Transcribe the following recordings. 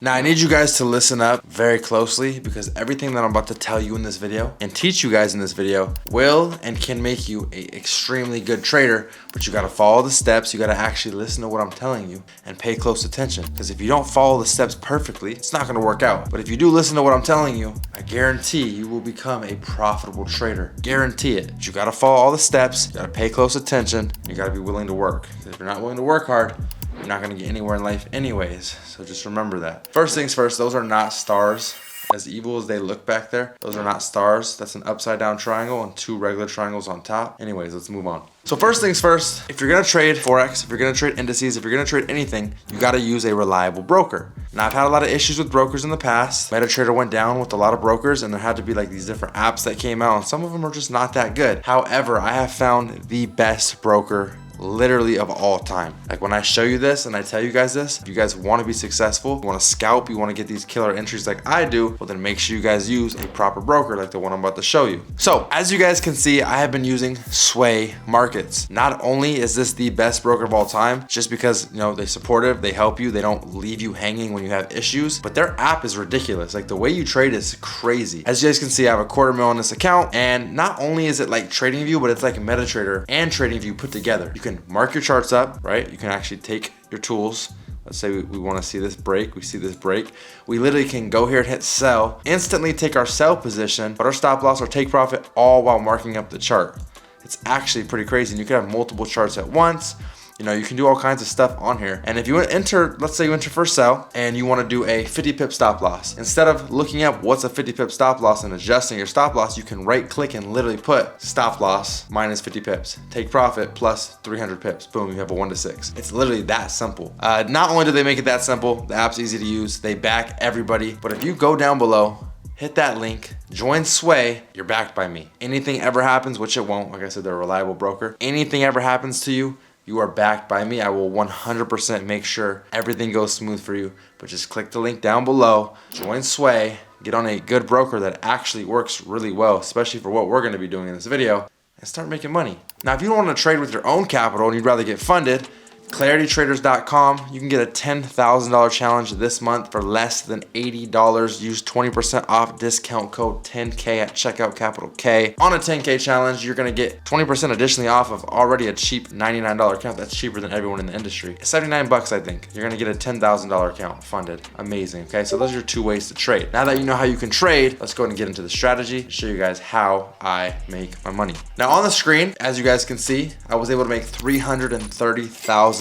Now I need you guys to listen up very closely because everything that I'm about to tell you in this video and teach you guys in this video will and can make you an extremely good trader, but you gotta follow the steps, you gotta actually listen to what I'm telling you and pay close attention. Because if you don't follow the steps perfectly, it's not gonna work out. But if you do listen to what I'm telling you, I guarantee you will become a profitable trader. Guarantee it. But you gotta follow all the steps, you gotta pay close attention, you gotta be willing to work. Because if you're not willing to work hard, you're not gonna get anywhere in life anyways, so just remember that. First things first, those are not stars. As evil as they look back there, those are not stars. That's an upside down triangle and two regular triangles on top. Anyways, let's move on. So first things first, if you're gonna trade Forex, if you're gonna trade indices, if you're gonna trade anything, you gotta use a reliable broker. Now I've had a lot of issues with brokers in the past. MetaTrader went down with a lot of brokers and there had to be like these different apps that came out and some of them are just not that good. However, I have found the best broker literally of all time. Like when I show you this and I tell you guys this, if you guys want to be successful, you want to scalp, you want to get these killer entries like I do, well then make sure you guys use a proper broker like the one I'm about to show you. So as you guys can see, I have been using Sway Markets. Not only is this the best broker of all time, just because, you know, they're supportive, they help you, they don't leave you hanging when you have issues, but their app is ridiculous. Like the way you trade is crazy. As you guys can see, I have a $250,000 on this account, and not only is it like TradingView, but it's like MetaTrader and TradingView put together. You can mark your charts up, right? You can actually take your tools. Let's say we want to see this break. We see this break. We literally can go here and hit sell, instantly take our sell position, put our stop loss or take profit all while marking up the chart. It's actually pretty crazy. And you can have multiple charts at once. You know, you can do all kinds of stuff on here. And if you enter, let's say you enter for sell and you want to do a 50 pip stop loss. Instead of looking up what's a 50 pip stop loss and adjusting your stop loss, you can right click and literally put stop loss minus 50 pips, take profit plus 300 pips. Boom, you have a 1 to 6. It's literally that simple. Not only do they make it that simple, the app's easy to use, they back everybody. But if you go down below, hit that link, join Sway, you're backed by me. Anything ever happens, which it won't, like I said, they're a reliable broker. Anything ever happens to you, you are backed by me. I will 100% make sure everything goes smooth for you. But just click the link down below, join Sway, get on a good broker that actually works really well, especially for what we're gonna be doing in this video, and start making money. Now, if you don't wanna trade with your own capital and you'd rather get funded, claritytraders.com, you can get a $10,000 challenge this month for less than $80. Use 20% off discount code 10K at checkout, capital K. On a 10K challenge, you're gonna get 20% additionally off of already a cheap $99 account. That's cheaper than everyone in the industry. 79 bucks, I think. You're gonna get a $10,000 account funded. Amazing, okay? So those are your two ways to trade. Now that you know how you can trade, let's go ahead and get into the strategy, show you guys how I make my money. Now on the screen, as you guys can see, I was able to make $330,000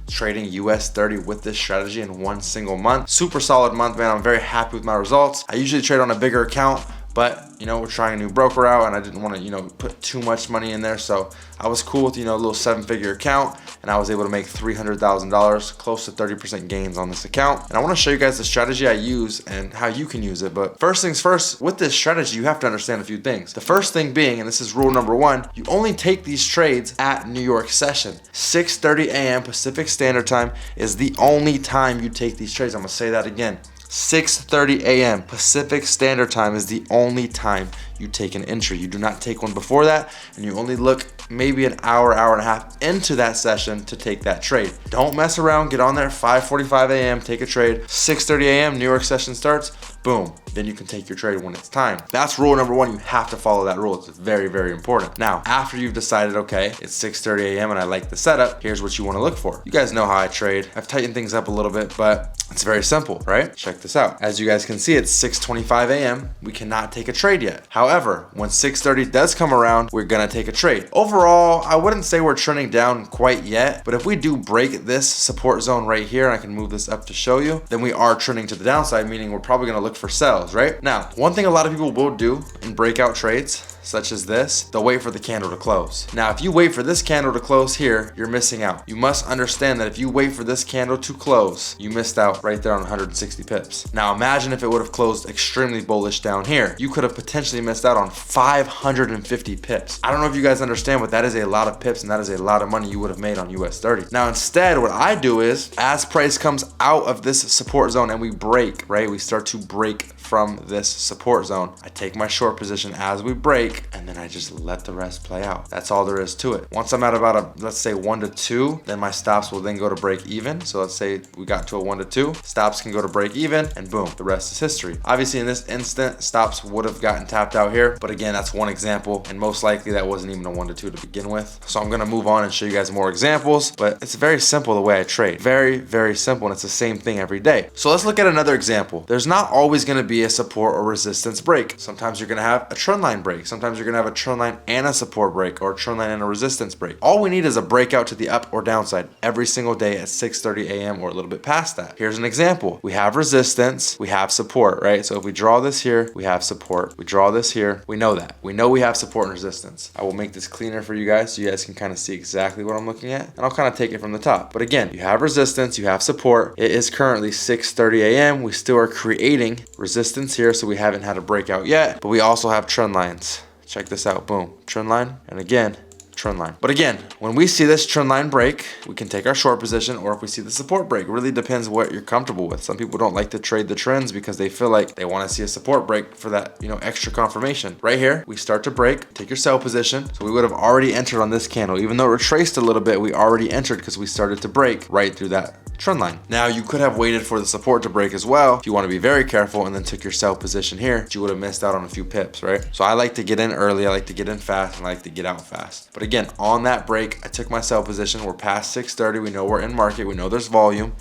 trading US 30 with this strategy in one single month. Super solid month, man. I'm very happy with my results. I usually trade on a bigger account, but you know, we're trying a new broker out and I didn't want to, you know, put too much money in there. So I was cool with, you know, a little 7-figure account and I was able to make $300,000, close to 30% gains on this account. And I want to show you guys the strategy I use and how you can use it. But first things first, with this strategy, you have to understand a few things. The first thing being, and this is rule number 1, you only take these trades at New York session. 6:30 a.m. Pacific Standard Time is the only time you take these trades. I'm going to say that again. 6:30 a.m. Pacific Standard Time is the only time you take an entry. You do not take one before that, and you only look maybe an hour, hour and a half into that session to take that trade. Don't mess around, get on there 5:45 a.m., take a trade. 6:30 a.m., New York session starts, boom, then you can take your trade when it's time. That's rule number 1. You have to follow that rule. It's very, very important. Now, after you've decided, okay, it's 6:30 a.m. and I like the setup, here's what you want to look for. You guys know how I trade. I've tightened things up a little bit, but it's very simple, right? Check this out. As you guys can see, it's 6:25 a.m. We cannot take a trade yet. However, when 6:30 does come around, we're gonna take a trade. Overall, I wouldn't say we're trending down quite yet, but if we do break this support zone right here, and I can move this up to show you, then we are trending to the downside, meaning we're probably gonna look for sells, right? Now, one thing a lot of people will do in breakout trades, such as this, they'll wait for the candle to close. Now, if you wait for this candle to close here, you're missing out. You must understand that if you wait for this candle to close, you missed out right there on 160 pips. Now, imagine if it would have closed extremely bullish down here. You could have potentially missed out on 550 pips. I don't know if you guys understand, but that is a lot of pips and that is a lot of money you would have made on US 30. Now, instead, what I do is, as price comes out of this support zone and we break, right? We start to break from this support zone. I take my short position as we break, break, and then I just let the rest play out. That's all there is to it. Once I'm at about a, let's say 1 to 2, then my stops will then go to break even. So let's say we got to a 1 to 2, stops can go to break even, and boom, the rest is history. Obviously in this instant, stops would have gotten tapped out here, but again, that's one example, and most likely that wasn't even a 1 to 2 to begin with. So I'm gonna move on and show you guys more examples, but it's very simple the way I trade. Very, very simple, and it's the same thing every day. So let's look at another example. There's not always gonna be a support or resistance break. Sometimes you're gonna have a trend line break. Sometimes you're gonna have a trend line and a support break, or a trend line and a resistance break. All we need is a breakout to the up or downside every single day at 6:30 a.m. or a little bit past that. Here's an example. We have resistance, we have support, right? So if we draw this here, we have support. We draw this here, we know that. We know we have support and resistance. I will make this cleaner for you guys so you guys can kind of see exactly what I'm looking at. And I'll kind of take it from the top. But again, you have resistance, you have support. It is currently 6:30 a.m. We still are creating resistance here, so we haven't had a breakout yet. But we also have trend lines. Check this out, boom, trend line, and again, trend line. But again, when we see this trend line break, we can take our short position, or if we see the support break, it really depends what you're comfortable with. Some people don't like to trade the trends because they feel like they want to see a support break for that, extra confirmation. Right here, we start to break, take your sell position. So we would have already entered on this candle. Even though it retraced a little bit, we already entered because we started to break right through that trend line. Now you could have waited for the support to break as well if you want to be very careful, and then took your sell position here, but you would have missed out on a few pips, right? So I like to get in early, I like to get in fast, and I like to get out fast. But again, on that break, I took my sell position. We're past 6:30, we know we're in market, we know there's volume,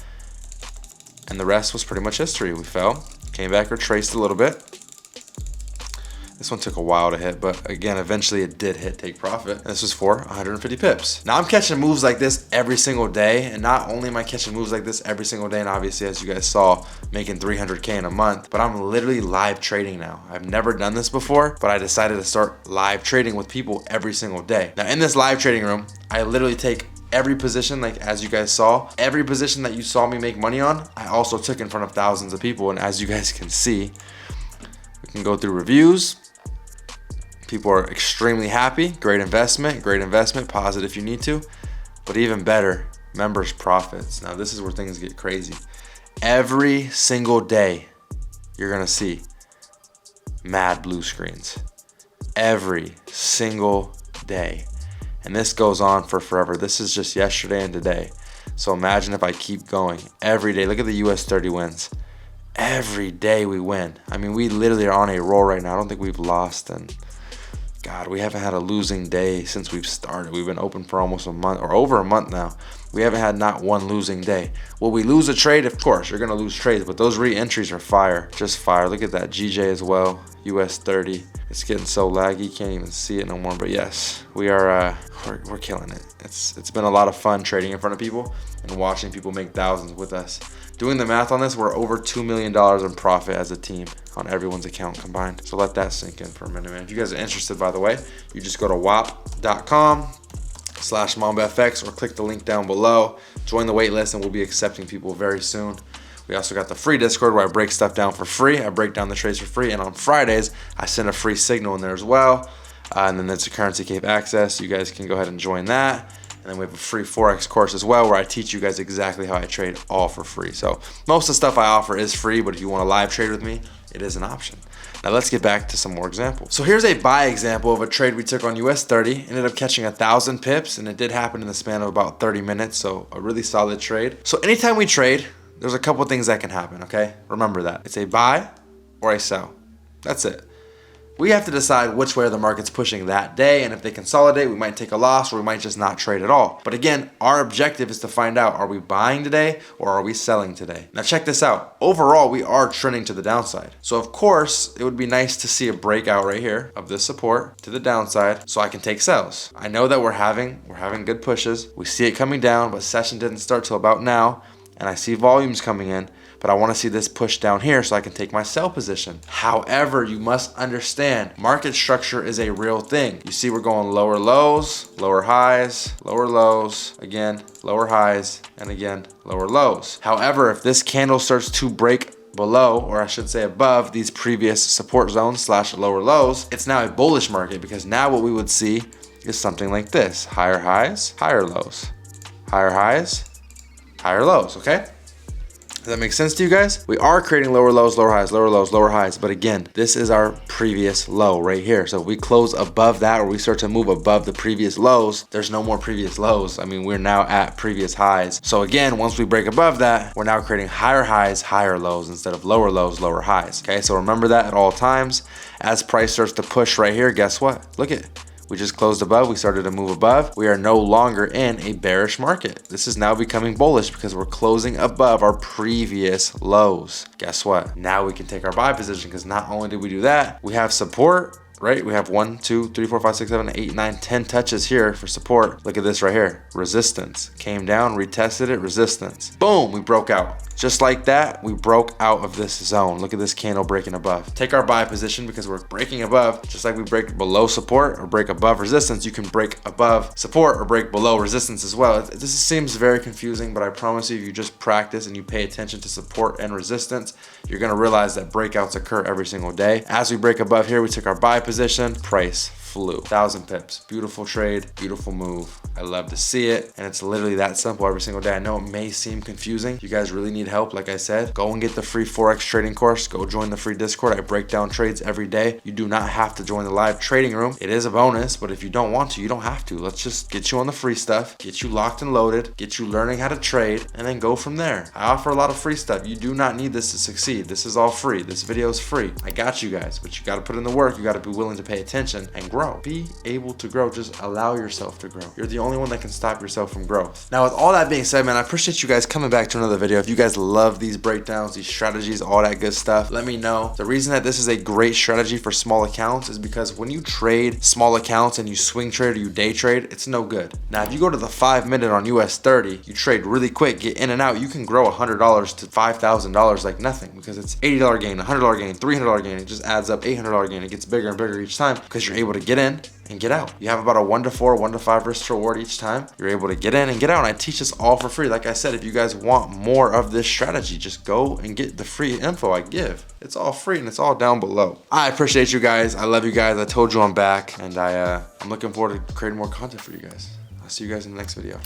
and the rest was pretty much history. We fell, came back, retraced a little bit. This one took a while to hit, but again, eventually it did hit take profit. And this was for 150 pips. Now I'm catching moves like this every single day. And not only am I catching moves like this every single day, and obviously as you guys saw, making 300K in a month, but I'm literally live trading now. I've never done this before, but I decided to start live trading with people every single day. Now in this live trading room, I literally take every position, like as you guys saw, every position that you saw me make money on, I also took in front of thousands of people. And as you guys can see, we can go through reviews. People are extremely happy. Great investment, pause it if you need to. But even better, members' profits. Now this is where things get crazy. Every single day, you're gonna see mad blue screens. Every single day. And this goes on for forever. This is just yesterday and today. So imagine if I keep going every day. Look at the US 30 wins. Every day we win. I mean, we literally are on a roll right now. I don't think we've lost in, God, we haven't had a losing day since we've started. We've been open for almost a month, or over a month now. We haven't had not one losing day. Will we lose a trade? Of course, you're gonna lose trades, but those re-entries are fire, just fire. Look at that GJ as well, US 30. It's getting so laggy, can't even see it no more, but yes, we are, we're killing it. It's been a lot of fun trading in front of people and watching people make thousands with us. Doing the math on this, we're over $2 million in profit as a team on everyone's account combined. So let that sink in for a minute, man. If you guys are interested, by the way, you just go to wap.com/MambaFx or click the link down below. Join the wait list and we'll be accepting people very soon. We also got the free Discord where I break stuff down for free. I break down the trades for free. And on Fridays, I send a free signal in there as well. And then there's a Currency Cave access. You guys can go ahead and join that. And then we have a free Forex course as well where I teach you guys exactly how I trade, all for free. So most of the stuff I offer is free, but if you want to live trade with me, it is an option. Now let's get back to some more examples. So here's a buy example of a trade we took on US 30. Ended up catching 1,000 pips, and it did happen in the span of about 30 minutes. So a really solid trade. So anytime we trade, there's a couple things that can happen, okay? Remember that. It's a buy or a sell. That's it. We have to decide which way the market's pushing that day, and if they consolidate, we might take a loss or we might just not trade at all. But again, our objective is to find out, are we buying today or are we selling today? Now check this out. Overall, we are trending to the downside. So of course, it would be nice to see a breakout right here of this support to the downside so I can take sells. I know that we're having good pushes. We see it coming down, but session didn't start till about now, and I see volumes coming in. But I want to see this push down here so I can take my sell position. However, you must understand market structure is a real thing. You see we're going lower lows, lower highs, lower lows, again, lower highs, and again, lower lows. However, if this candle starts to break below, or I should say above, these previous support zones / lower lows, it's now a bullish market, because now what we would see is something like this. Higher highs, higher lows. Higher highs, higher lows, okay? Does that make sense to you guys? We are creating lower lows, lower highs, lower lows, lower highs. But again, this is our previous low right here. So if we close above that, or we start to move above the previous lows, there's no more previous lows. I mean, we're now at previous highs. So again, once we break above that, we're now creating higher highs, higher lows instead of lower lows, lower highs. Okay, so remember that at all times. As price starts to push right here, guess what? Look at, we just closed above, we started to move above. We are no longer in a bearish market. This is now becoming bullish because we're closing above our previous lows. Guess what? Now we can take our buy position, because not only did we do that, we have support, right? We have 1, 2, 3, 4, 5, 6, 7, 8, 9, 10 touches here for support. Look at this right here. Resistance. Came down, retested it, resistance. Boom, we broke out. Just like that, we broke out of this zone. Look at this candle breaking above. Take our buy position because we're breaking above. Just like we break below support or break above resistance, you can break above support or break below resistance as well. This seems very confusing, but I promise you, if you just practice and you pay attention to support and resistance, you're gonna realize that breakouts occur every single day. As we break above here, we took our buy position, price flew. 1,000 pips. Beautiful trade, beautiful move. I love to see it, and it's literally that simple every single day. I know it may seem confusing. If you guys really need help, like I said, go and get the free Forex trading course. Go join the free Discord. I break down trades every day. You do not have to join the live trading room. It is a bonus, but if you don't want to, you don't have to. Let's just get you on the free stuff, get you locked and loaded, get you learning how to trade, and then go from there. I offer a lot of free stuff. You do not need this to succeed. This is all free. This video is free. I got you guys, but you got to put in the work. You got to be willing to pay attention and grow. Be able to grow. Just allow yourself to grow. You're the only one that can stop yourself from growth. Now, with all that being said, man, I appreciate you guys coming back to another video. If you guys love these breakdowns, these strategies, all that good stuff, let me know. The reason that this is a great strategy for small accounts is because when you trade small accounts and you swing trade or you day trade, it's no good. Now, if you go to the 5-minute on US 30, you trade really quick, get in and out, you can grow $100 to $5,000 like nothing, because it's $80 gain, $100 gain, $300 gain. It just adds up, $800 gain. It gets bigger and bigger each time because you're able to get in and get out. You have about a 1 to 4, 1 to 5 risk to reward each time. You're able to get in and get out. And I teach this all for free. Like I said, if you guys want more of this strategy, just go and get the free info I give. It's all free and it's all down below. I appreciate you guys. I love you guys. I told you I'm back, and I'm looking forward to creating more content for you guys. I'll see you guys in the next video.